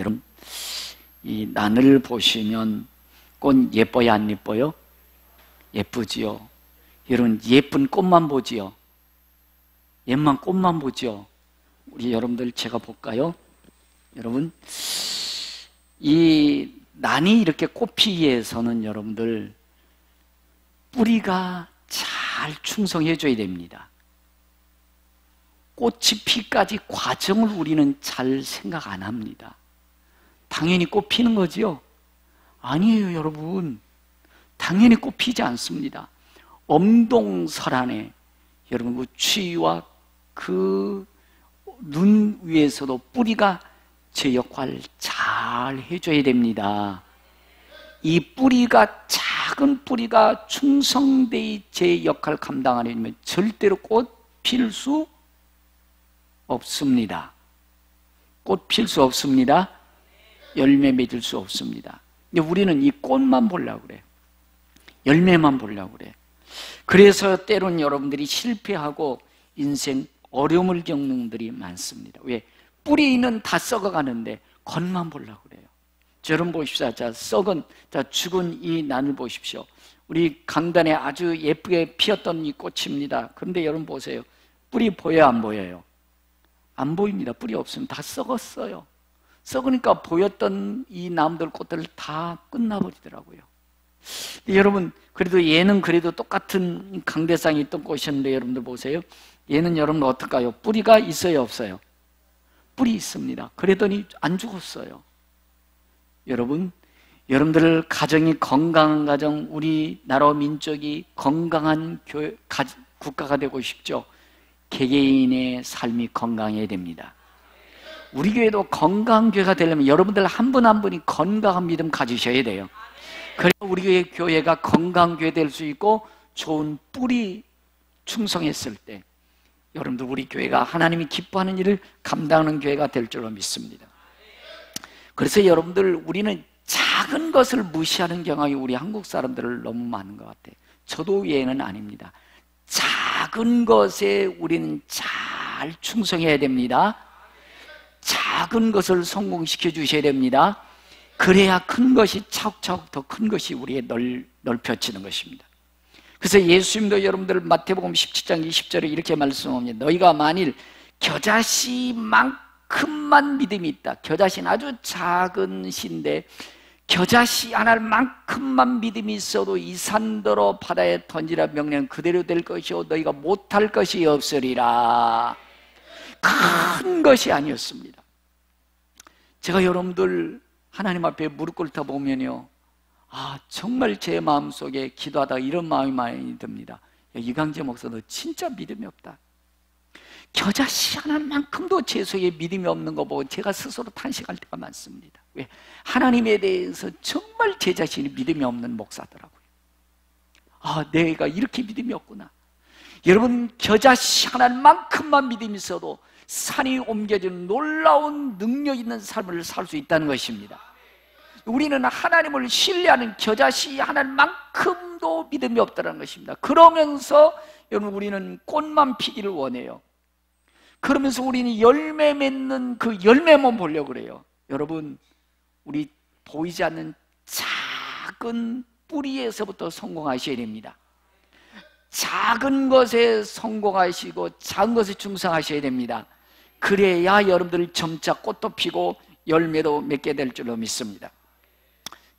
여러분, 이 난을 보시면 꽃 예뻐요, 안 예뻐요? 예쁘지요. 여러분, 예쁜 꽃만 보지요. 옛만 꽃만 보지요. 우리 여러분들 제가 볼까요? 여러분, 이 난이 이렇게 꽃피기 위해서는 여러분들 뿌리가 잘 충성해 줘야 됩니다. 꽃이 피기까지 과정을 우리는 잘 생각 안 합니다. 당연히 꽃 피는 거지요? 아니에요, 여러분. 당연히 꽃 피지 않습니다. 엄동설안에 여러분 그 추위와 그 눈 위에서도 뿌리가 제 역할을 잘 해줘야 됩니다. 이 뿌리가, 작은 뿌리가 충성되이 제 역할을 감당 안 해주면 절대로 꽃 필 수 없습니다. 꽃 필 수 없습니다. 열매 맺을 수 없습니다. 근데 우리는 이 꽃만 보려고 그래. 열매만 보려고 그래. 그래서 때론 여러분들이 실패하고 인생 어려움을 겪는 분들이 많습니다. 왜? 뿌리는 다 썩어가는데 겉만 보려고 그래요. 여러분 보십시오. 자, 죽은 이 난을 보십시오. 우리 강단에 아주 예쁘게 피었던 이 꽃입니다. 그런데 여러분 보세요. 뿌리 보여요, 안 보여요? 안 보입니다. 뿌리 없으면 다 썩었어요. 썩으니까 보였던 이 나무들, 꽃들 다 끝나버리더라고요. 여러분, 그래도 얘는 그래도 똑같은 강대상이 있던 꽃이었는데 여러분들 보세요. 얘는 여러분 어떨까요? 뿌리가 있어요, 없어요? 뿌리 있습니다. 그러더니 안 죽었어요. 여러분, 여러분들 가정이 건강한 가정, 우리나라 민족이 건강한 국가가 되고 싶죠? 개개인의 삶이 건강해야 됩니다. 우리 교회도 건강한 교회가 되려면 여러분들 한 분 한 분이 건강한 믿음 가지셔야 돼요. 그래야 우리 교회가 건강한 교회 될 수 있고 좋은 뿌리 충성했을 때 여러분들 우리 교회가 하나님이 기뻐하는 일을 감당하는 교회가 될 줄로 믿습니다. 그래서 여러분들 우리는 작은 것을 무시하는 경향이 우리 한국 사람들을 너무 많은 것 같아요. 저도 예는 아닙니다. 작은 것에 우리는 잘 충성해야 됩니다. 작은 것을 성공시켜 주셔야 됩니다. 그래야 큰 것이 차곡차곡 더 큰 것이 우리에 넓혀지는 것입니다. 그래서 예수님도 여러분들 마태복음 17장 20절에 이렇게 말씀합니다. 너희가 만일 겨자씨만큼만 믿음이 있다. 겨자씨는 아주 작은 씨인데 겨자씨 하나만큼만 믿음이 있어도 이 산더러 바다에 던지라 명령 그대로 될 것이요 너희가 못할 것이 없으리라. 큰 것이 아니었습니다. 제가 여러분들 하나님 앞에 무릎 꿇다 보면요, 정말 제 마음속에 기도하다가 이런 마음이 많이 듭니다. 야, 이강재 목사 너 진짜 믿음이 없다. 겨자씨 하나만큼도 제 속에 믿음이 없는 거 보고 제가 스스로 탄식할 때가 많습니다. 왜? 하나님에 대해서 정말 제 자신이 믿음이 없는 목사더라고요. 내가 이렇게 믿음이 없구나. 여러분, 겨자씨 하나만큼만 믿음이 있어도 산이 옮겨지는 놀라운 능력 있는 삶을 살 수 있다는 것입니다. 우리는 하나님을 신뢰하는 겨자씨 하나만큼도 믿음이 없다는 것입니다. 그러면서 여러분 우리는 꽃만 피기를 원해요. 그러면서 우리는 열매 맺는 그 열매만 보려고 그래요. 여러분, 우리 보이지 않는 작은 뿌리에서부터 성공하셔야 됩니다. 작은 것에 성공하시고 작은 것에 충성하셔야 됩니다. 그래야 여러분들 점차 꽃도 피고 열매도 맺게 될 줄로 믿습니다.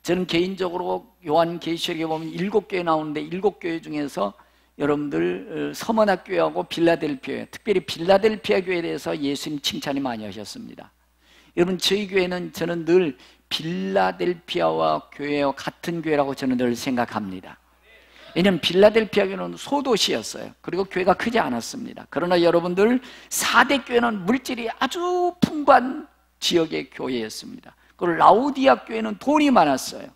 저는 개인적으로 요한계시록에 보면 7교회 나오는데 7교회 중에서 여러분들 서머나교회하고 빌라델피아, 특별히 빌라델피아 교회에 대해서 예수님 칭찬이 많이 하셨습니다. 여러분, 저희 교회는 저는 늘 빌라델피아와 교회와 같은 교회라고 저는 늘 생각합니다. 왜냐하면 빌라델피아 교회는 소도시였어요. 그리고 교회가 크지 않았습니다. 그러나 여러분들 4대 교회는 물질이 아주 풍부한 지역의 교회였습니다. 그리고 라우디아 교회는 돈이 많았어요.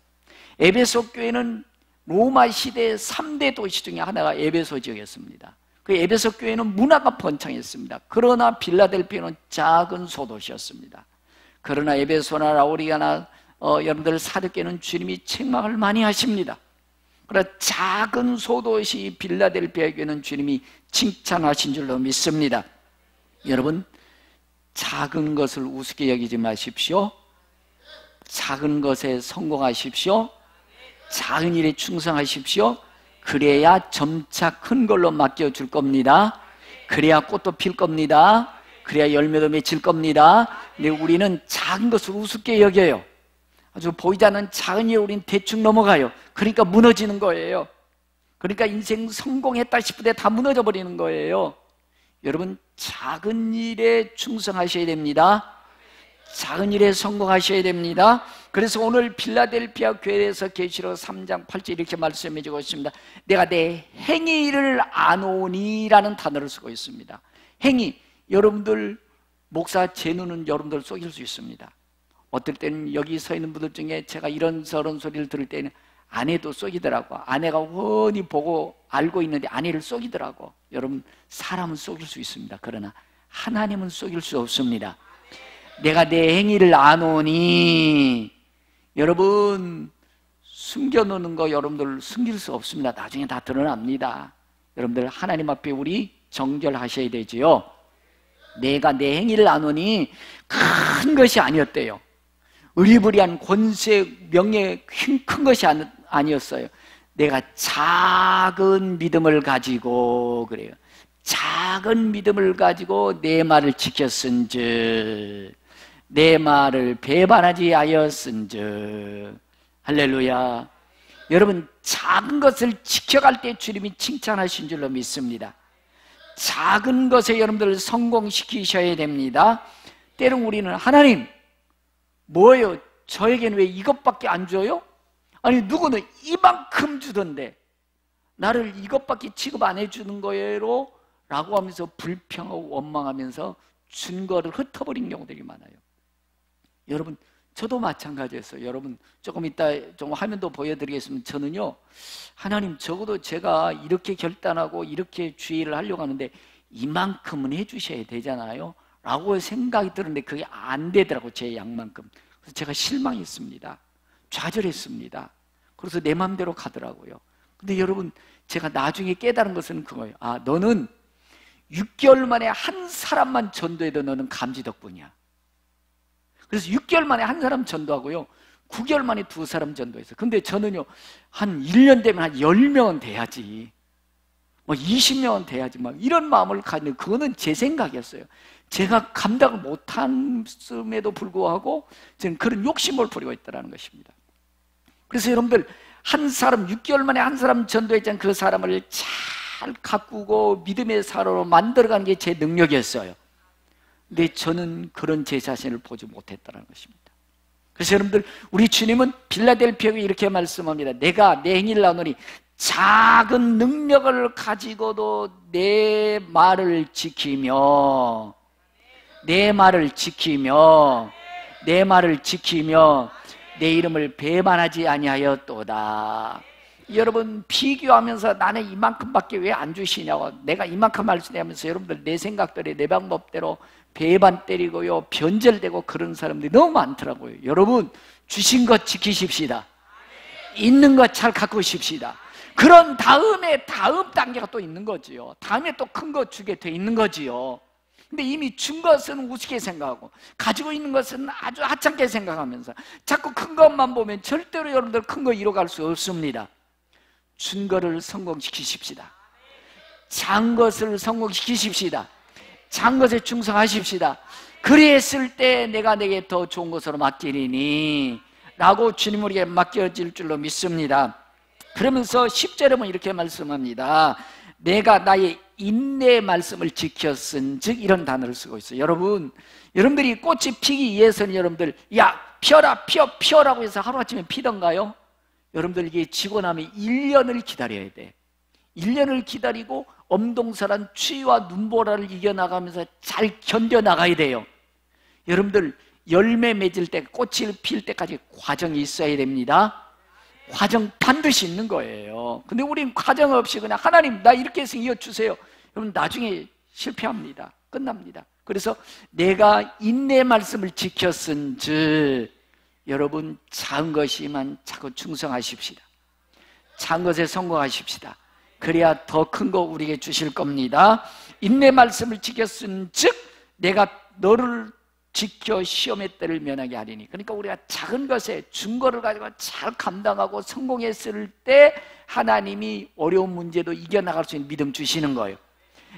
에베소 교회는 로마 시대의 3대 도시 중에 하나가 에베소 지역이었습니다. 그 에베소 교회는 문화가 번창했습니다. 그러나 빌라델피아는 작은 소도시였습니다. 그러나 에베소나 라우디아나 여러분들 4대 교회는 주님이 책망을 많이 하십니다. 그러나 작은 소도시 빌라델피아 교회는 주님이 칭찬하신 줄로 믿습니다. 여러분, 작은 것을 우습게 여기지 마십시오. 작은 것에 성공하십시오. 작은 일에 충성하십시오. 그래야 점차 큰 걸로 맡겨줄 겁니다. 그래야 꽃도 필 겁니다. 그래야 열매도 맺힐 겁니다. 근데 우리는 작은 것을 우습게 여겨요. 아주 보이지 않는 작은 일에 우리는 대충 넘어가요. 그러니까 무너지는 거예요. 그러니까 인생 성공했다 싶을 때 다 무너져 버리는 거예요. 여러분, 작은 일에 충성하셔야 됩니다. 작은 일에 성공하셔야 됩니다. 그래서 오늘 빌라델피아 교회에서 계시록 3장 8절 이렇게 말씀해 주고 있습니다. 내가 내 행위를 아노니라는 단어를 쓰고 있습니다. 행위, 여러분들 목사 제 눈은 여러분들 속일 수 있습니다. 어떨 때는 여기 서 있는 분들 중에 제가 이런 저런 소리를 들을 때는 아내도 속이더라고. 아내가 훤히 보고 알고 있는데 아내를 속이더라고. 여러분, 사람은 속일 수 있습니다. 그러나 하나님은 속일 수 없습니다. 내가 내 행위를 아노니, 여러분 숨겨놓는 거 여러분들 숨길 수 없습니다. 나중에 다 드러납니다. 여러분들 하나님 앞에 우리 정결하셔야 되지요. 내가 내 행위를 아노니 큰 것이 아니었대요. 의리부리한 권세, 명예 큰 것이 아니었어요. 내가 작은 믿음을 가지고, 그래요, 작은 믿음을 가지고 내 말을 지켰은즉, 내 말을 배반하지 하였은즉. 할렐루야. 여러분, 작은 것을 지켜갈 때 주님이 칭찬하신 줄로 믿습니다. 작은 것에 여러분들을 성공시키셔야 됩니다. 때론 우리는 하나님 뭐예요? 저에게는 왜 이것밖에 안 줘요? 아니 누구는 이만큼 주던데 나를 이것밖에 취급 안 해주는 거예요? 라고 하면서 불평하고 원망하면서 준 거를 흩어버린 경우들이 많아요. 여러분, 저도 마찬가지였어요. 여러분, 조금 이따 좀 화면도 보여드리겠습니다. 저는요, 하나님 적어도 제가 이렇게 결단하고 이렇게 주의를 하려고 하는데 이만큼은 해주셔야 되잖아요 라고 생각이 들었는데 그게 안 되더라고요. 제 양만큼. 그래서 제가 실망했습니다. 좌절했습니다. 그래서 내 마음대로 가더라고요. 근데 여러분, 제가 나중에 깨달은 것은 그거예요. 아, 너는 6개월 만에 한 사람만 전도해도 너는 감지 덕분이야. 그래서 6개월 만에 한 사람 전도하고요, 9개월 만에 2사람 전도했어요. 근데 저는요, 한 1년 되면 한 10명은 돼야지, 뭐 20명은 돼야지, 막 이런 마음을 가지는, 그거는 제 생각이었어요. 제가 감당을 못함에도 불구하고 저는 그런 욕심을 부리고 있다는 것입니다. 그래서 여러분들, 한 사람, 6개월 만에 한 사람 전도했잖아요. 그 사람을 잘 가꾸고 믿음의 사람으로 만들어가는 게 제 능력이었어요. 근데 저는 그런 제 자신을 보지 못했다는 것입니다. 그래서 여러분들, 우리 주님은 빌라델피아에 이렇게 말씀합니다. 내가 내 행위를 나누니 작은 능력을 가지고도 내 말을 지키며, 내 말을 지키며, 내 말을 지키며 내 이름을 배반하지 아니하였도다. 여러분, 비교하면서 나는 이만큼밖에 왜 안 주시냐고, 내가 이만큼 할 수 있냐면서 여러분들 내 생각대로 내 방법대로 배반 때리고요, 변절되고 그런 사람들이 너무 많더라고요. 여러분, 주신 것 지키십시다. 있는 것 잘 가꾸십시다. 그런 다음에 다음 단계가 또 있는 거지요. 다음에 또 큰 거 주게 돼 있는 거지요. 근데 이미 준 것은 우습게 생각하고 가지고 있는 것은 아주 하찮게 생각하면서 자꾸 큰 것만 보면 절대로 여러분들 큰 거 이뤄갈 수 없습니다. 준 거를 성공시키십시다. 작은 것을 성공시키십시다. 작은 것에 충성하십시다. 그랬을 때 내가 내게 더 좋은 것으로 맡기리니 라고 주님 우리에게 맡겨질 줄로 믿습니다. 그러면서 10절에 보면 이렇게 말씀합니다. 내가 나의 인내의 말씀을 지켰은즉, 이런 단어를 쓰고 있어요. 여러분, 여러분들이 꽃이 피기 위해서는 여러분들, 야 피어라 피어라고 해서 하루아침에 피던가요? 여러분들 이게 지고 나면 1년을 기다려야 돼. 1년을 기다리고 엄동설한 추위와 눈보라를 이겨나가면서 잘 견뎌나가야 돼요. 여러분들, 열매 맺을 때, 꽃이 필 때까지 과정이 있어야 됩니다. 과정 반드시 있는 거예요. 근데 우린 과정 없이 그냥 하나님 나 이렇게 해서 이어주세요, 여러분, 나중에 실패합니다. 끝납니다. 그래서 내가 인내의 말씀을 지켰은즉, 여러분, 작은 것이만 자꾸 충성하십시다. 작은 것에 성공하십시다. 그래야 더 큰 거 우리에게 주실 겁니다. 인내 말씀을 지켰은즉 내가 너를 지켜 시험의 때를 면하게 하리니. 그러니까 우리가 작은 것에 증거를 가지고 잘 감당하고 성공했을 때 하나님이 어려운 문제도 이겨나갈 수 있는 믿음 주시는 거예요.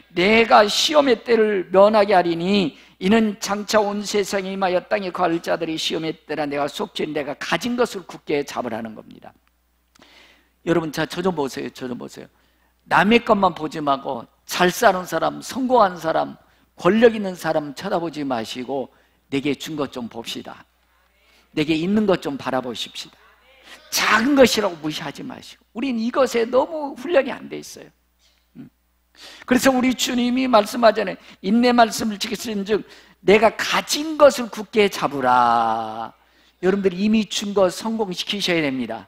내가 시험의 때를 면하게 하리니 이는 장차 온 세상에 임하여 땅에 거할 자들이 시험의 때라 내가 속죄 내가 가진 것을 굳게 잡으라는 겁니다. 여러분, 자, 저 좀 보세요. 저 좀 보세요. 남의 것만 보지 말고 잘 사는 사람, 성공한 사람, 권력 있는 사람 쳐다보지 마시고 내게 준 것 좀 봅시다. 내게 있는 것 좀 바라보십시다. 작은 것이라고 무시하지 마시고. 우린 이것에 너무 훈련이 안 돼 있어요. 그래서 우리 주님이 말씀하잖아요. 인내 말씀을 지키신즉 내가 가진 것을 굳게 잡으라. 여러분들이 이미 준 것 성공시키셔야 됩니다.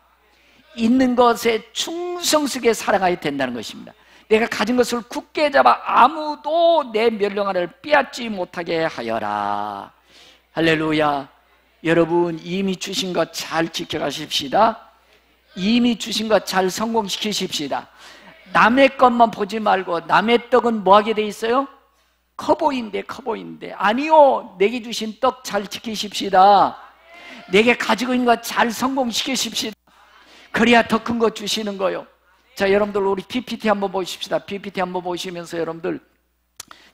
있는 것에 충성스럽게 살아가야 된다는 것입니다. 내가 가진 것을 굳게 잡아 아무도 내 멸령안을 빼앗지 못하게 하여라. 할렐루야. 여러분, 이미 주신 것 잘 지켜가십시다. 이미 주신 것 잘 성공시키십시다. 남의 것만 보지 말고 남의 떡은 뭐 하게 돼 있어요? 커 보인대, 커 보인대. 아니요, 내게 주신 떡 잘 지키십시다. 내게 가지고 있는 것 잘 성공시키십시다. 그래야 더 큰 거 주시는 거요. 자, 여러분들 우리 PPT 한번 보십시다. PPT 한번 보시면서 여러분들,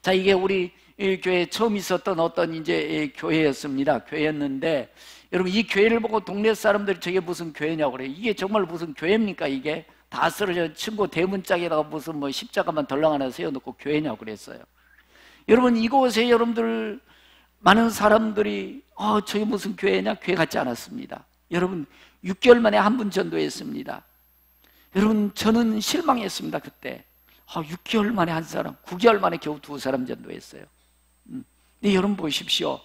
자, 이게 우리 이 교회에 처음 있었던 어떤 이제 교회였습니다. 교회였는데 여러분, 이 교회를 보고 동네 사람들이 저게 무슨 교회냐고 그래요. 이게 정말 무슨 교회입니까? 이게 다 쓰러져 친구 대문짝에다가 무슨 뭐 십자가만 덜렁 하나 세워놓고 교회냐고 그랬어요. 여러분, 이곳에 여러분들 많은 사람들이 저게 무슨 교회냐? 교회 같지 않았습니다. 여러분, 6개월 만에 한 분 전도했습니다. 여러분, 저는 실망했습니다. 그때 6개월 만에 한 사람, 9개월 만에 겨우 2사람 전도했어요. 근데 여러분 보십시오.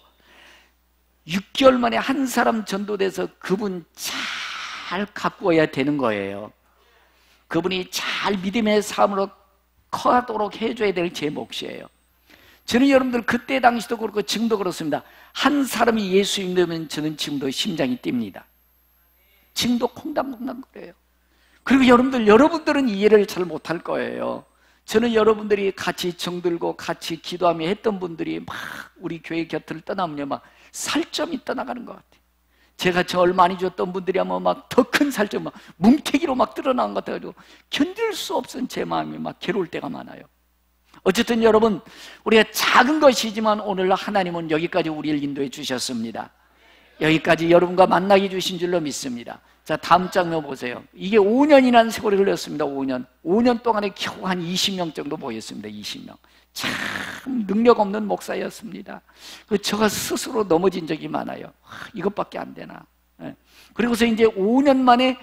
6개월 만에 한 사람 전도돼서 그분 잘 가꾸어야 되는 거예요. 그분이 잘 믿음의 삶으로 커가도록 해줘야 될 제 몫이에요. 저는 여러분들 그때 당시도 그렇고 지금도 그렇습니다. 한 사람이 예수 믿으면 저는 지금도 심장이 뜁니다. 지금도 콩당콩당 그래요. 그리고 여러분들은 이해를 잘 못할 거예요. 저는 여러분들이 같이 정들고 같이 기도하며 했던 분들이 막 우리 교회 곁을 떠나면요, 막 살점이 떠나가는 것 같아요. 제가 절 많이 줬던 분들이 아마 막 더 큰 살점, 막 뭉태기로 막 드러나는 것 같아가지고 견딜 수 없은 제 마음이 막 괴로울 때가 많아요. 어쨌든 여러분, 우리가 작은 것이지만 오늘 하나님은 여기까지 우리를 인도해 주셨습니다. 여기까지 여러분과 만나게 주신 줄로 믿습니다. 자, 다음 장면 보세요. 이게 5년이라는 세월이 흘렀습니다. 5년 동안에 겨우 한 20명 정도 모였습니다. 20명. 참 능력 없는 목사였습니다. 제가 스스로 넘어진 적이 많아요. 이것밖에 안 되나. 그리고서 이제 5년 만에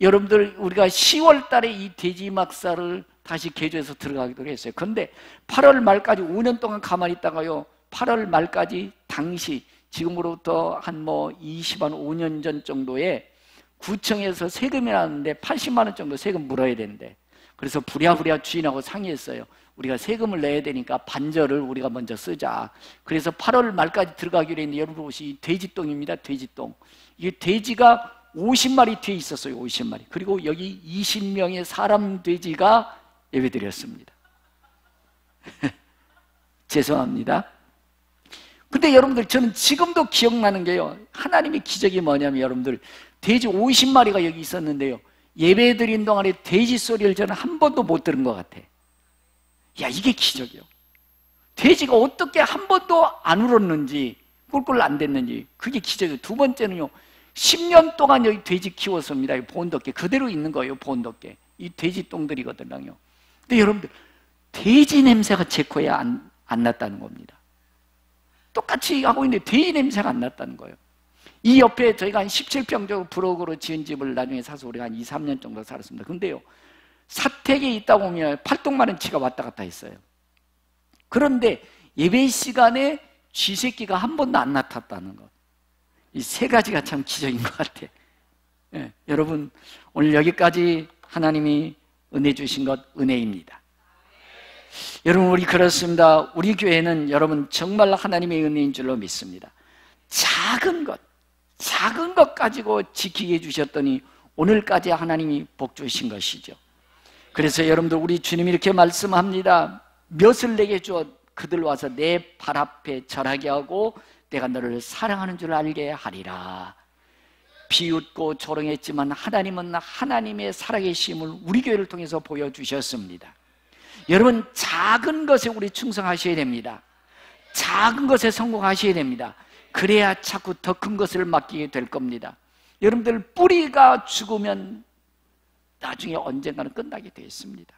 여러분들, 우리가 10월 달에 이 돼지막사를 다시 개조해서 들어가기도 했어요. 그런데 8월 말까지 5년 동안 가만히 있다가요, 8월 말까지 당시 지금으로부터 한 5년 전 정도에 구청에서 세금이 나왔는데 80만 원 정도 세금 물어야 되는데, 그래서 부랴부랴 주인하고 상의했어요. 우리가 세금을 내야 되니까 반절을 우리가 먼저 쓰자. 그래서 8월 말까지 들어가기로 했는데, 여러분 혹시 돼지똥입니다. 돼지똥. 이게 돼지가 50마리 뒤에 있었어요. 50마리. 그리고 여기 20명의 사람 돼지가 예배드렸습니다. 죄송합니다. 근데 여러분들, 저는 지금도 기억나는 게요, 하나님의 기적이 뭐냐면, 여러분들 돼지 50마리가 여기 있었는데요, 예배 드린 동안에 돼지 소리를 저는 한 번도 못 들은 것 같아. 야, 이게 기적이요. 돼지가 어떻게 한 번도 안 울었는지, 꿀꿀 안 됐는지, 그게 기적이에요. 두 번째는요, 10년 동안 여기 돼지 키웠습니다. 보온덮개 그대로 있는 거예요. 보온덮개. 이 돼지 똥들이거든요. 근데 여러분들, 돼지 냄새가 제 코에 안 났다는 겁니다. 똑같이 하고 있는데 돼지 냄새가 안 났다는 거예요. 이 옆에 저희가 한 17평 정도 부엌으로 지은 집을 나중에 사서 우리가 한 2, 3년 정도 살았습니다. 근데요, 사택에 있다 보면 팔뚝마른치가 왔다 갔다 했어요. 그런데 예배 시간에 쥐새끼가 한 번도 안 나탔다는 것. 이 세 가지가 참 기적인 것 같아요. 여러분, 오늘 여기까지 하나님이 은혜 주신 것 은혜입니다. 여러분, 우리 그렇습니다. 우리 교회는 여러분 정말 하나님의 은혜인 줄로 믿습니다. 작은 것 가지고 지키게 해주셨더니 오늘까지 하나님이 복 주신 것이죠. 그래서 여러분들, 우리 주님이 이렇게 말씀합니다. 몇을 내게 주어 그들 와서 내 발 앞에 절하게 하고 내가 너를 사랑하는 줄 알게 하리라. 비웃고 조롱했지만 하나님은 하나님의 살아계심을 우리 교회를 통해서 보여주셨습니다. 여러분, 작은 것에 우리 충성하셔야 됩니다. 작은 것에 성공하셔야 됩니다. 그래야 자꾸 더 큰 것을 맡기게 될 겁니다. 여러분들, 뿌리가 죽으면 나중에 언젠가는 끝나게 되어 있습니다.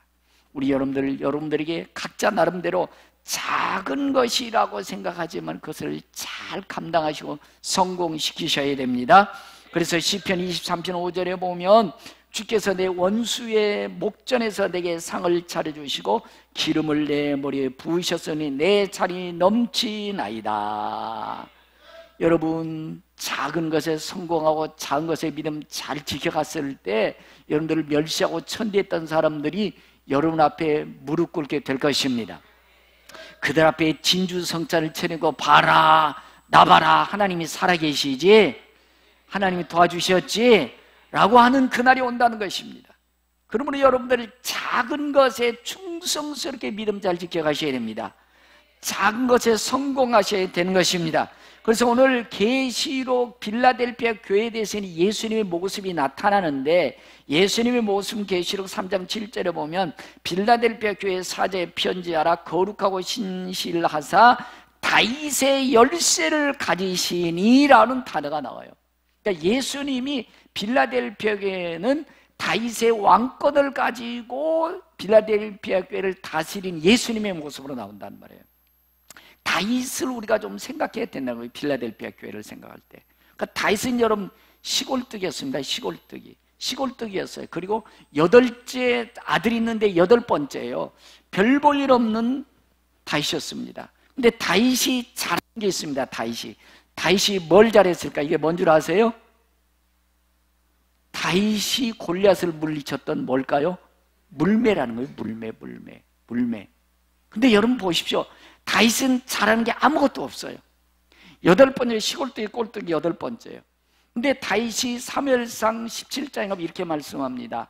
우리 여러분들에게 각자 나름대로 작은 것이라고 생각하지만 그것을 잘 감당하시고 성공시키셔야 됩니다. 그래서 시편 23편 5절에 보면 주께서 내 원수의 목전에서 내게 상을 차려주시고 기름을 내 머리에 부으셨으니 내 잔이 넘치나이다. 여러분, 작은 것에 성공하고 작은 것에 믿음 잘 지켜갔을 때 여러분들을 멸시하고 천대했던 사람들이 여러분 앞에 무릎 꿇게 될 것입니다. 그들 앞에 진주성찬을 차리고 봐라, 나 봐라, 하나님이 살아계시지, 하나님이 도와주셨지 라고 하는 그날이 온다는 것입니다. 그러므로 여러분들 작은 것에 충성스럽게 믿음 잘 지켜가셔야 됩니다. 작은 것에 성공하셔야 되는 것입니다. 그래서 오늘 계시록 빌라델피아 교회에 대해서는 예수님의 모습이 나타나는데, 예수님의 모습 계시록 3장 7절에 보면 빌라델피아 교회 사자에 편지하라, 거룩하고 신실하사 다윗의 열쇠를 가지시니 라는 단어가 나와요. 그러니까 예수님이 빌라델피아 교회는 다윗의 왕권을 가지고 빌라델피아 교회를 다스린 예수님의 모습으로 나온단 말이에요. 다윗을 우리가 좀 생각해야 된다는 거예요. 빌라델피아 교회를 생각할 때. 그러니까 다윗은 여러분 시골뜨기였습니다. 시골뜨기였어요. 그리고 8째 아들이 있는데 8번째예요. 별 볼 일 없는 다윗이었습니다. 근데 다윗이 잘한 게 있습니다. 다윗이 뭘 잘했을까? 이게 뭔 줄 아세요? 다윗이 골리앗을 물리쳤던 뭘까요? 물매라는 거예요. 물매. 근데 여러분 보십시오. 다윗은 잘하는 게 아무것도 없어요. 8번째, 시골뜨기 꼴뜨기 8번째예요. 근데 다윗이 사무엘상 17장에 가면 이렇게 말씀합니다.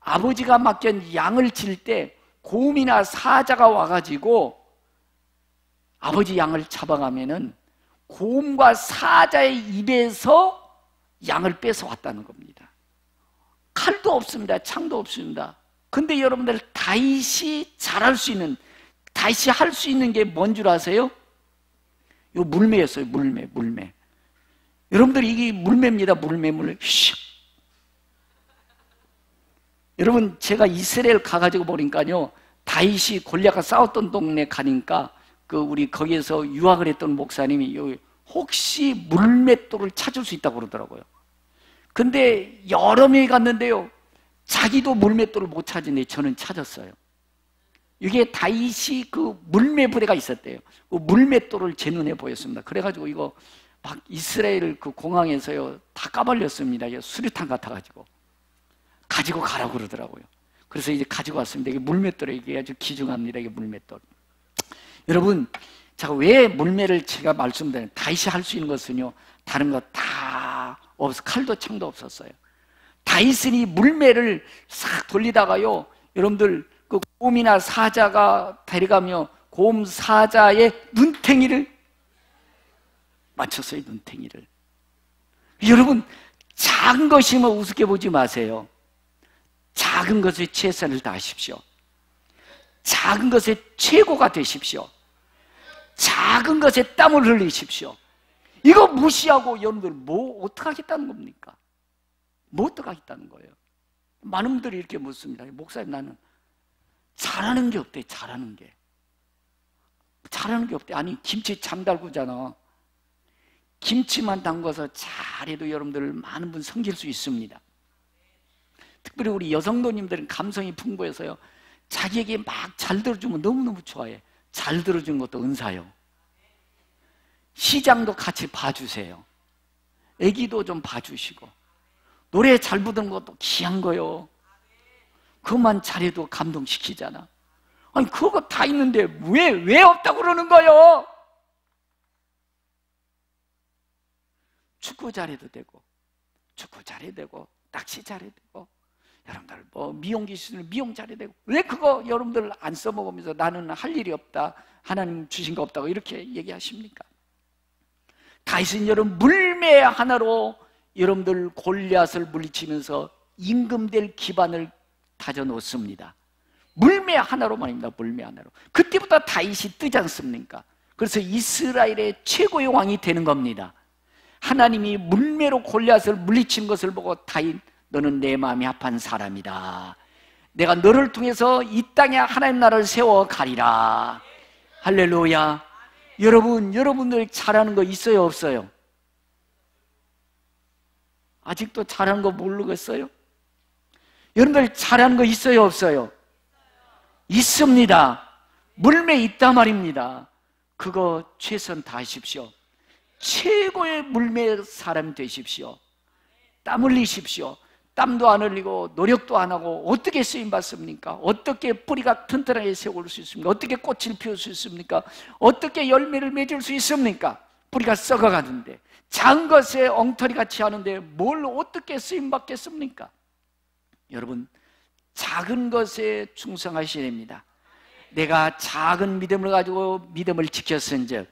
아버지가 맡긴 양을 칠 때 곰이나 사자가 와가지고 아버지 양을 잡아가면은 곰과 사자의 입에서 양을 뺏어왔다는 겁니다. 칼도 없습니다. 창도 없습니다. 근데 여러분들, 다윗이 잘할 수 있는, 다윗이 할 수 있는 게 뭔 줄 아세요? 이거 물매였어요. 물매. 여러분들, 이게 물매입니다. 물매. 여러분, 제가 이스라엘 가가지고 보니까요, 다윗이 골리앗과 싸웠던 동네 가니까 우리 거기에서 유학을 했던 목사님이 여기 혹시 물맷돌을 찾을 수 있다고 그러더라고요. 근데 여러 명이 갔는데요, 자기도 물맷돌을 못 찾은데 저는 찾았어요. 이게 다윗이 그 물매 부대가 있었대요. 그 물맷돌을 제 눈에 보였습니다. 그래가지고 이거 막 이스라엘 그 공항에서요 다 까발렸습니다. 수류탄 같아가지고 가지고 가라고 그러더라고요. 그래서 이제 가지고 왔습니다. 이게 물맷돌에 이게 아주 귀중합니다. 이게 물맷돌. 여러분, 제가 왜 물매를 제가 말씀드려요? 다윗이 할 수 있는 것은요, 다른 거 다 없어. 칼도 창도 없었어요. 다윗은 이 물매를 싹 돌리다가요, 여러분들 그 곰이나 사자가 데려가며 곰 사자의 눈탱이를 맞췄어요. 눈탱이를. 여러분, 작은 것이면 우습게 보지 마세요. 작은 것에 최선을 다하십시오. 작은 것에 최고가 되십시오. 작은 것에 땀을 흘리십시오. 이거 무시하고 여러분들 뭐 어떡하겠다는 겁니까? 뭐 어떡하겠다는 거예요? 많은 분들이 이렇게 묻습니다. 목사님, 나는 잘하는 게 없대. 잘하는 게 없대. 아니, 김치 참 달구잖아. 김치만 담궈서 잘해도 여러분들 많은 분 섬길 수 있습니다. 특별히 우리 여성도님들은 감성이 풍부해서요, 자기에게 막 잘 들어주면 너무너무 좋아해. 잘 들어주는 것도 은사요. 시장도 같이 봐주세요. 애기도 좀 봐주시고, 노래 잘 부르는 것도 귀한 거요. 그것만 잘해도 감동시키잖아. 아니, 그거 다 있는데 왜 없다고 그러는 거요? 축구 잘해도 되고, 낚시 잘해도 되고, 여러분들 뭐 미용 기술 미용 잘해야 되고, 왜 그거 여러분들 안 써먹으면서 나는 할 일이 없다, 하나님 주신 거 없다고 이렇게 얘기하십니까? 다윗은 여러분 물매 하나로 여러분들 골리앗을 물리치면서 임금될 기반을 다져놓습니다. 물매 하나로 말입니다. 물매 하나로. 그때부터 다윗이 뜨지 않습니까? 그래서 이스라엘의 최고의 왕이 되는 겁니다. 하나님이 물매로 골리앗을 물리친 것을 보고 다윗, 너는 내 마음이 합한 사람이다. 내가 너를 통해서 이 땅에 하나님 나라를 세워 가리라. 할렐루야. 여러분, 여러분들 잘하는 거 있어요, 없어요? 아직도 잘하는 거 모르겠어요? 여러분들 잘하는 거 있어요, 없어요? 있습니다. 물매 있단 말입니다. 그거 최선 다하십시오. 최고의 물매 사람 되십시오. 땀 흘리십시오. 땀도 안 흘리고 노력도 안 하고 어떻게 쓰임받습니까? 어떻게 뿌리가 튼튼하게 세울 수 있습니까? 어떻게 꽃을 피울 수 있습니까? 어떻게 열매를 맺을 수 있습니까? 뿌리가 썩어가는데, 작은 것에 엉터리같이 하는데 뭘 어떻게 쓰임받겠습니까? 여러분, 작은 것에 충성하셔야 됩니다. 내가 작은 믿음을 가지고 믿음을 지켰은즉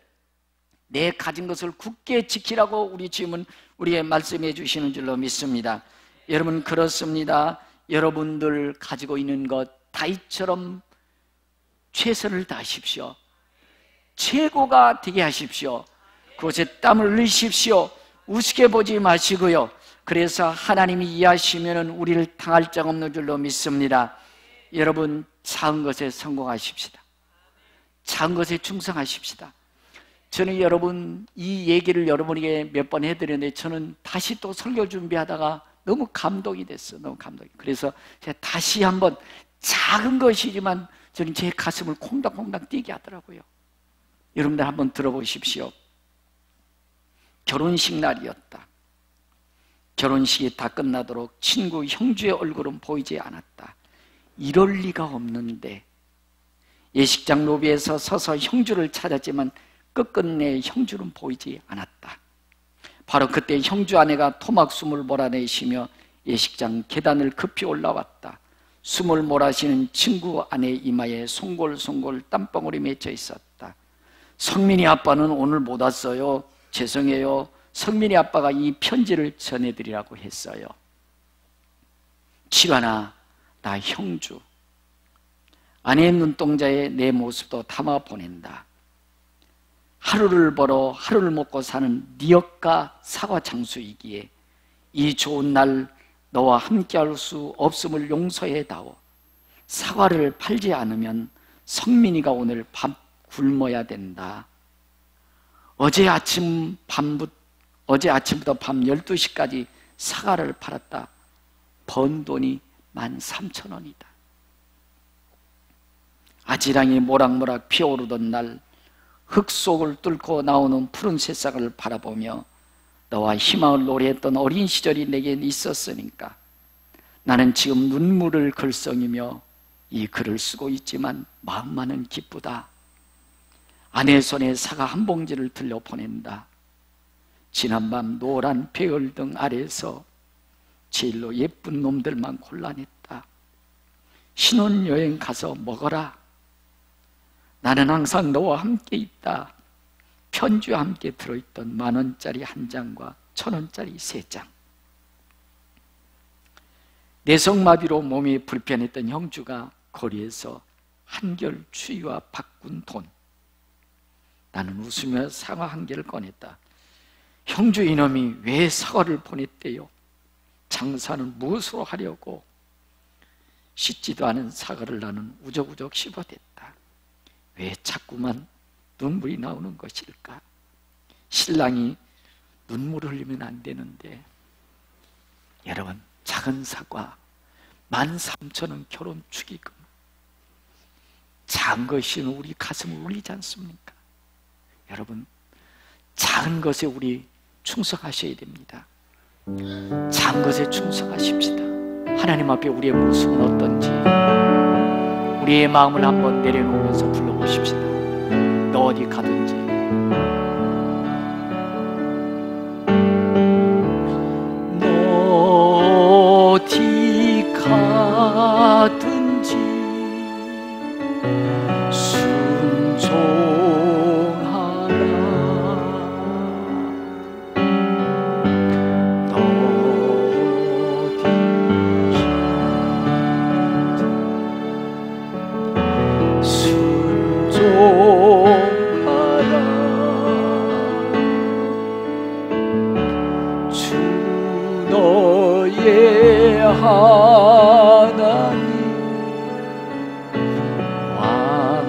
내 가진 것을 굳게 지키라고 우리 주님은 우리에게 말씀해 주시는 줄로 믿습니다. 여러분, 그렇습니다. 여러분들 가지고 있는 것 다윗처럼 최선을 다하십시오. 최고가 되게 하십시오. 그것에 땀을 흘리십시오. 우습게 보지 마시고요. 그래서 하나님이 이해하시면 우리를 당할 적 없는 줄로 믿습니다. 여러분, 작은 것에 성공하십시다. 작은 것에 충성하십시다. 저는 여러분 이 얘기를 여러분에게 몇 번 해드렸는데 저는 다시 또 설교 준비하다가 너무 감동이 됐어요. 너무 감동이. 그래서 제가 다시 한번, 작은 것이지만 저는 제 가슴을 콩닥콩닥 뛰게 하더라고요. 여러분들 한번 들어보십시오. 결혼식 날이었다. 결혼식이 다 끝나도록 친구 형주의 얼굴은 보이지 않았다. 이럴 리가 없는데 예식장 로비에서 서서 형주를 찾았지만 끝끝내 형주는 보이지 않았다. 바로 그때 형주 아내가 토막 숨을 몰아내시며 예식장 계단을 급히 올라왔다. 숨을 몰아쉬는 친구 아내 이마에 송골송골 땀방울이 맺혀 있었다. 성민이 아빠는 오늘 못 왔어요. 죄송해요. 성민이 아빠가 이 편지를 전해드리라고 했어요. 지관아, 나 형주. 아내의 눈동자에 내 모습도 담아 보낸다. 하루를 벌어 하루를 먹고 사는 니역과 사과 장수이기에 이 좋은 날 너와 함께할 수 없음을 용서해다오. 사과를 팔지 않으면 성민이가 오늘 밤 굶어야 된다. 어제 아침부터 밤 12시까지 사과를 팔았다. 번 돈이 13,000원이다. 아지랑이 모락모락 피어오르던 날 흙 속을 뚫고 나오는 푸른 새싹을 바라보며 너와 희망을 노래했던 어린 시절이 내겐 있었으니까 나는 지금 눈물을 글썽이며 이 글을 쓰고 있지만 마음만은 기쁘다. 아내 손에 사과 한 봉지를 들려 보낸다. 지난밤 노란 배열등 아래에서 제일로 예쁜 놈들만 골라냈다. 신혼여행 가서 먹어라. 나는 항상 너와 함께 있다. 편지와 함께 들어있던 10,000원짜리 한 장과 1,000원짜리 3장. 내성마비로 몸이 불편했던 형주가 거리에서 한결 추위와 바꾼 돈. 나는 웃으며 사과 한 개를 꺼냈다. 형주 이놈이 왜 사과를 보냈대요? 장사는 무엇으로 하려고? 씻지도 않은 사과를 나는 우적우적 씹어댔다. 왜 자꾸만 눈물이 나오는 것일까? 신랑이 눈물을 흘리면 안 되는데. 여러분, 작은 사과 13,000원 결혼 축의금, 작은 것이 우리 가슴을 울리지 않습니까? 여러분, 작은 것에 우리 충성하셔야 됩니다. 작은 것에 충성하십시다. 하나님 앞에 우리의 모습은 어떤지 우리의 마음을 한번 내려놓으면서 불러보십시다. 너 어디 가든지, 너 어디 가든지 순종하라. 주 너의 하나님 왕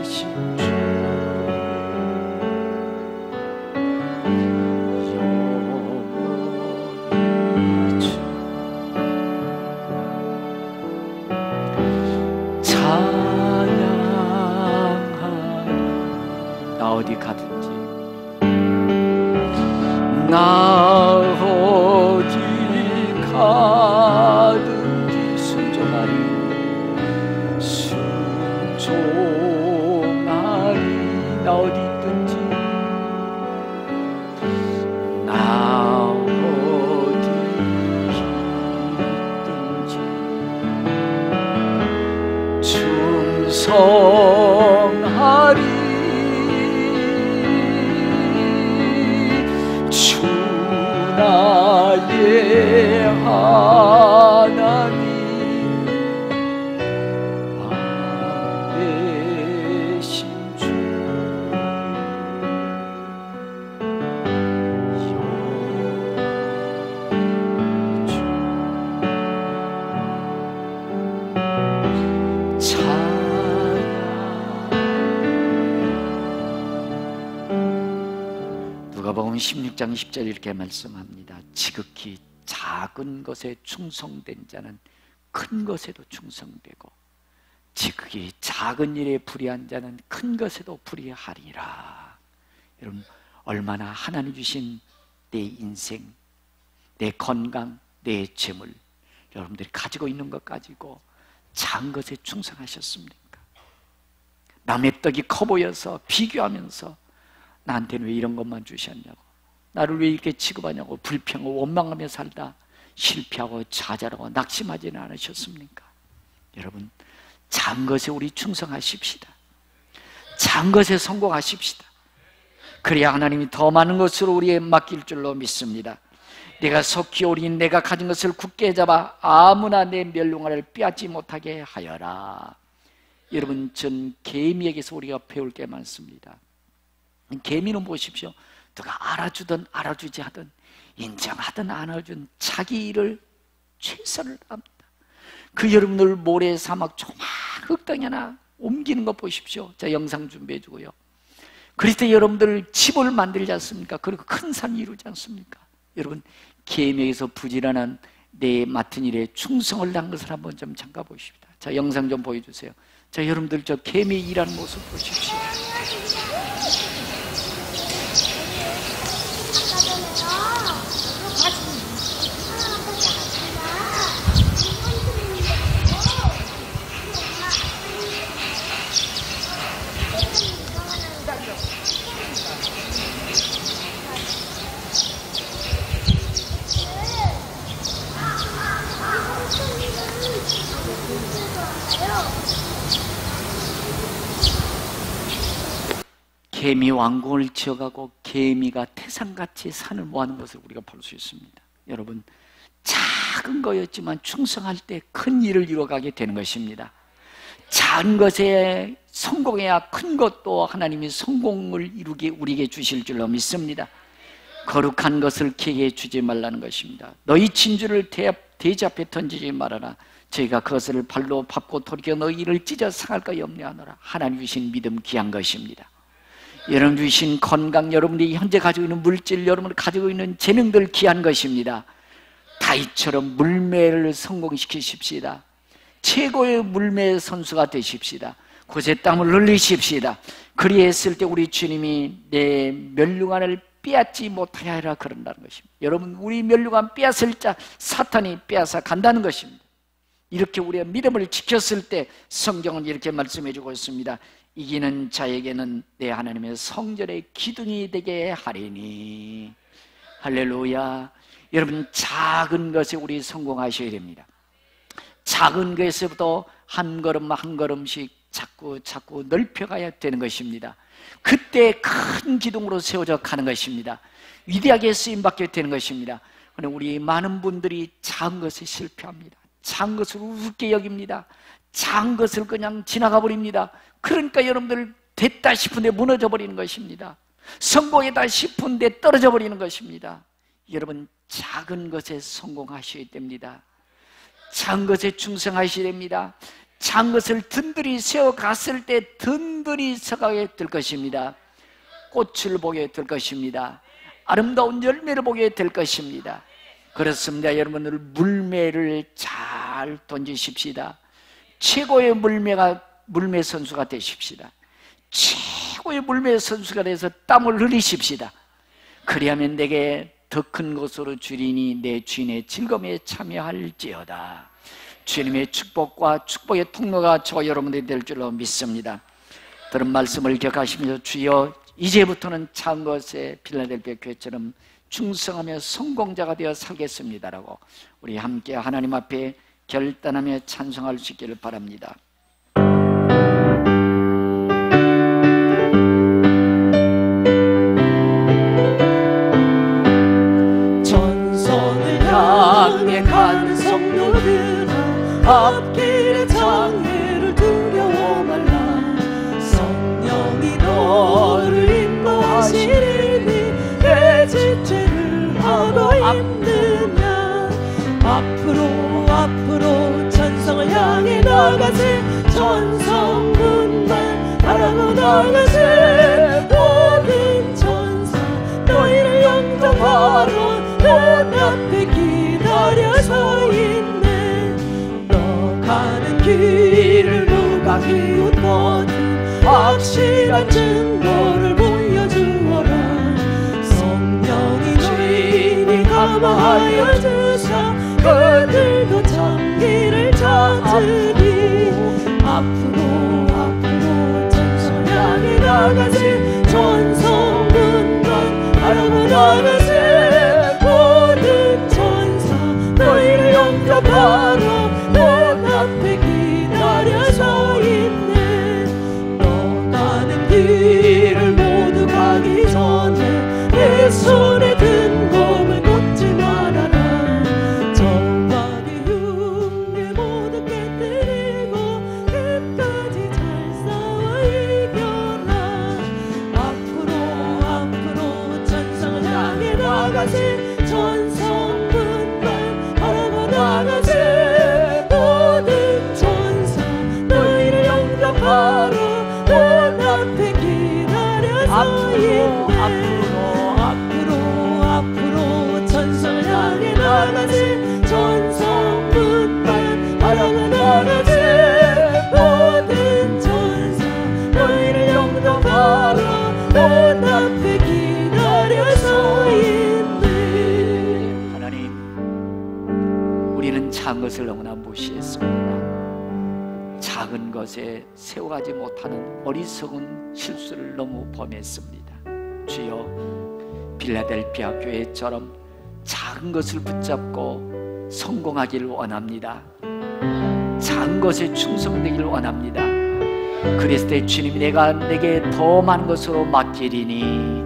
되신 주 영원히 주 찬양하리. 나 어디 가든지 나 어디 가든지 순종하리 순종하리. 나 어디 있든지 나 어디 있든지 충성하리. 나의 하나님 왕 되신 주 누가복음 16장 10절 이렇게 말씀합니다. 지극히 작은 것에 충성된 자는 큰 것에도 충성되고 지극히 작은 일에 불의한 자는 큰 것에도 불의하리라. 여러분, 얼마나 하나님 주신 내 인생, 내 건강, 내 재물, 여러분들이 가지고 있는 것 가지고 작은 것에 충성하셨습니까? 남의 떡이 커 보여서 비교하면서 나한테는 왜 이런 것만 주셨냐고, 나를 왜 이렇게 취급하냐고 불평하고 원망하며 살다 실패하고 좌절하고 낙심하지는 않으셨습니까? 여러분, 작은 것에 우리 충성하십시다. 작은 것에 성공하십시다. 그래야 하나님이 더 많은 것으로 우리에 맡길 줄로 믿습니다. 내가 속히 오린 내가 가진 것을 굳게 잡아 아무나 내 멸lun아를 빼앗지 못하게 하여라. 여러분, 전 개미에게서 우리가 배울 게 많습니다. 개미는 보십시오. 누가 알아주든 알아주지 하든 인정하든 안 알아주든 자기 일을 최선을 합니다. 그 여러분들 모래 사막 조그만 흙덩이 하나 옮기는 거 보십시오. 자, 영상 준비해 주고요. 그럴 때 여러분들 집을 만들지 않습니까? 그리고 큰 산 이루지 않습니까? 여러분, 개미에게서 부지런한 내 맡은 일에 충성을 다한 것을 한번 좀 잠깐 보십시다. 자, 영상 좀 보여주세요. 자, 여러분들 저 개미 일하는 모습 보십시오. 개미 왕궁을 지어가고 개미가 태산같이 산을 모아는 것을 우리가 볼 수 있습니다. 여러분, 작은 거였지만 충성할 때 큰 일을 이루어가게 되는 것입니다. 작은 것에 성공해야 큰 것도 하나님이 성공을 이루게 우리에게 주실 줄로 믿습니다. 거룩한 것을 개에게 주지 말라는 것입니다. 너희 진주를 돼지 앞에 던지지 말아라. 저희가 그것을 발로 밟고 돌이켜 너희를 찢어 상할 것 염려하노라. 하나님 주신 믿음 귀한 것입니다. 여러분 주신 건강, 여러분들이 현재 가지고 있는 물질, 여러분이 가지고 있는 재능들 귀한 것입니다. 다윗처럼 물매를 성공시키십시다. 최고의 물매 선수가 되십시다. 곳에 땀을 흘리십시다. 그리했을 때 우리 주님이 내 멸lun아를 빼앗지 못하게 하라 그런다는 것입니다. 여러분, 우리 멸lun아 빼앗을 자 사탄이 빼앗아 간다는 것입니다. 이렇게 우리가 믿음을 지켰을 때 성경은 이렇게 말씀해 주고 있습니다. 이기는 자에게는 내 하나님의 성전의 기둥이 되게 하리니. 할렐루야. 여러분, 작은 것에 우리 성공하셔야 됩니다. 작은 것에서부터 한 걸음 한 걸음씩 자꾸 넓혀가야 되는 것입니다. 그때 큰 기둥으로 세워져 가는 것입니다. 위대하게 쓰임받게 되는 것입니다. 그런데 우리 많은 분들이 작은 것에 실패합니다. 작은 것을 우습게 여깁니다. 작은 것을 그냥 지나가 버립니다. 그러니까 여러분들 됐다 싶은데 무너져 버리는 것입니다. 성공이다 싶은데 떨어져 버리는 것입니다. 여러분, 작은 것에 성공하셔야 됩니다. 작은 것에 충성하셔야 됩니다. 작은 것을 든든히 세워갔을 때 든든히 서가게 될 것입니다. 꽃을 보게 될 것입니다. 아름다운 열매를 보게 될 것입니다. 그렇습니다. 여러분들, 물매를 잘 던지십시다. 최고의 물매 선수가 되십시다. 최고의 물매 선수가 돼서 땀을 흘리십시다. 그리하면 내게 더 큰 것으로 주리니 내 주인의 즐거움에 참여할지어다. 주님의 축복과 축복의 통로가 저와 여러분들이 될 줄로 믿습니다. 들은 말씀을 기억하시면서 주여, 이제부터는 작은 것에 필라델피아 교회처럼 충성하며 성공자가 되어 살겠습니다라고 우리 함께 하나님 앞에 결단하며 찬송할 수 있기를 바랍니다. 전선을 향해 가는 성도들아, 앞길의 장애를 두려워 말라. 성령이 너를 인도하시리니 내 지체를 하고 있느냐. 앞으로 전성을 향해 나가세. 전성문만 바라고 나가세. 모든 전사 너희를 영접하러 문 앞에 기다려 서 있네. 너 가는 길을 누가 비웃거든 확실한 증거를 보여주어라. 성령이 주인이 감화하여 주사 그들도 참 길을 찾으리. 앞으로 전성 향해 나가세. 전성문만 바라고 나가세. 모든 전사 너희를 영접하러 문 앞에 기다려 서 있네. 너 가는 길을 모두 가기 전에 내 손에 든 검을 놓지 말아라. 적막이 흉내 모두 깨뜨리고 끝까지 잘 싸워 이겨라. 앞으로 전성을 향해 나가세. 전성문만 바라고 나가세. 모든 전사 너희를 영접하러 문 앞에 기다려 서 있네. 앞으로 전성을 향해 나가세. 전성문만 바라고 나가세. 모든 전사 너희를 영접하러 문 앞에 기다려 서 있네. 하나님, 우리는 작은 것을 너무나 무시했습니다. 작은 것에 세워가지 못하는 어리석은 실수를 너무 범했습니다. 주여, 빌라델피아 교회처럼 작은 것을 붙잡고 성공하기를 원합니다. 작은 것에 충성되기를 원합니다. 그랬을 때 주님이 내게 더 많은 것으로 맡기리니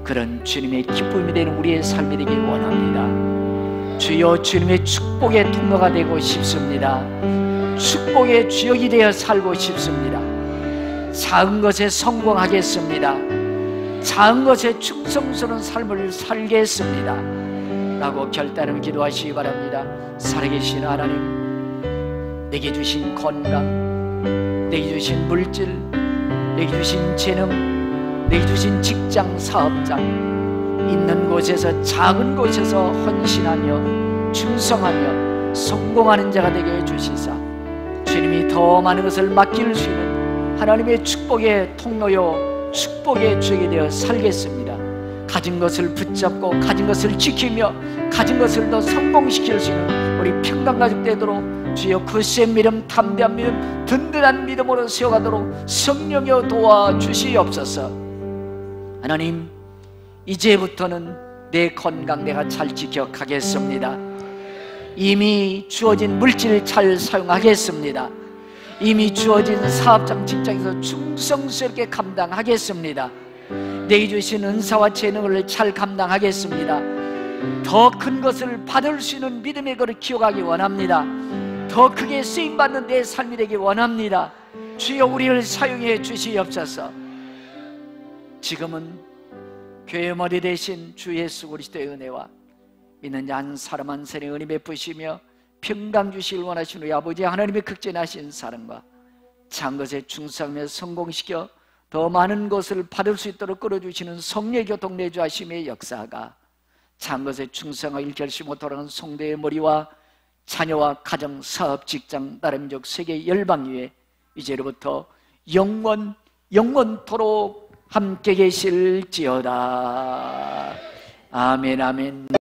그런 주님의 기쁨이 되는 우리의 삶이 되길 원합니다. 주여, 주님의 축복의 통로가 되고 싶습니다. 축복의 주역이 되어 살고 싶습니다. 작은 것에 성공하겠습니다. 작은 것에 충성스러운 삶을 살겠습니다 라고 결단을 기도하시기 바랍니다. 살아계신 하나님, 내게 주신 건강, 내게 주신 물질, 내게 주신 재능, 내게 주신 직장, 사업장, 있는 곳에서 작은 곳에서 헌신하며 충성하며 성공하는 자가 되게 해주시사 주님이 더 많은 것을 맡길 수 있는 하나님의 축복의 통로요 축복의 주역이 되어 살겠습니다. 가진 것을 붙잡고 가진 것을 지키며 가진 것을 더 성공시킬 수 있는 우리 평강가족 되도록 주여 굳센 믿음, 담대한 믿음, 든든한 믿음으로 세워가도록 성령여 도와주시옵소서. 하나님, 이제부터는 내 건강 내가 잘 지켜가겠습니다. 이미 주어진 물질을 잘 사용하겠습니다. 이미 주어진 사업장 직장에서 충성스럽게 감당하겠습니다. 내게 주신 은사와 재능을 잘 감당하겠습니다. 더 큰 것을 받을 수 있는 믿음의 거를 기억하기 원합니다. 더 크게 쓰임받는 내 삶이 되기 원합니다. 주여 우리를 사용해 주시옵소서. 지금은 교회 머리 대신 주 예수 그리스도의 은혜와 믿는 자 한 사람 한 사람의 은혜 베푸시며 평강 주시길 원하시는 우리 아버지 하나님의 극진하신 사랑과 찬 것에 충성하며 성공시켜 더 많은 것을 받을 수 있도록 끌어주시는 성령의 교통 내주하심의 역사가 찬 것에 충성하길 결심하고 돌아가는 성도의 머리와 자녀와 가정, 사업, 직장, 나라, 민족, 세계 열방 위에 이제로부터 영원토록 함께 계실지어다. 아멘 아멘.